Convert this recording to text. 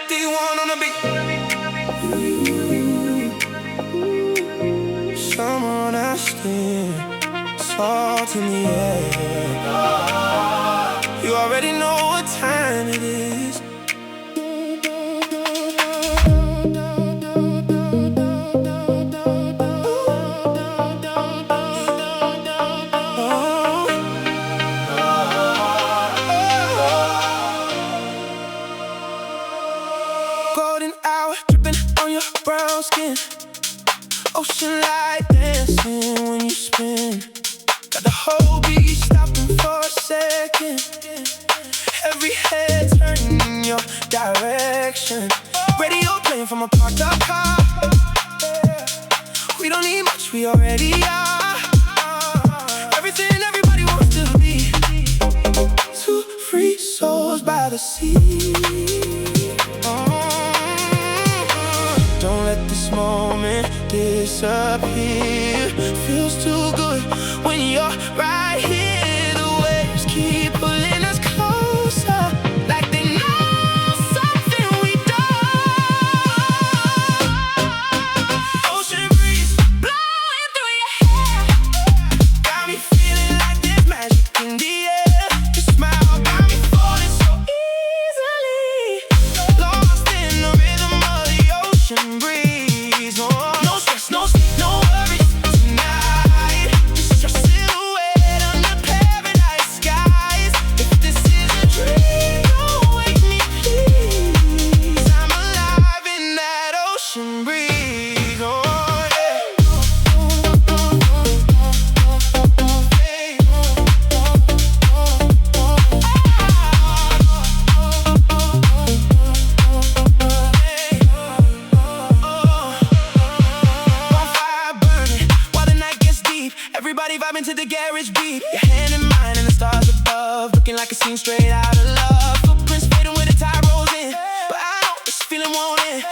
D1 on the beat. Someone asking, salt in the air. You already know what time it is. Golden hour dripping on your brown skin. Ocean light dancing when you spin. Got the whole beat stopping for a second. Every head turning in your direction. Radio playing from a parked up car. We don't need much, we already are. Everything everybody wants to be. Two free souls by the sea. Don't let this moment disappear. Feels too good when you're right here. The waves keep pulling us closer, like they know something we don't. Ocean breeze blowing through your hair. Got me feeling like there's magic in the air. Your smile got me falling so easily. Lost in the rhythm of the ocean breeze. Oh, no stress, no sleep, no worries tonight. Just your silhouette under paradise skies. If this is a dream, don't wake me please. I'm alive in that ocean breeze. Oh yeah. Bonfire burning while the night gets deep. Everybody vibing to the garage beat. Your hand in mine and the stars above, looking like a scene straight out of love. Footprints fading where the tide rolls in, but I know this feeling won't end.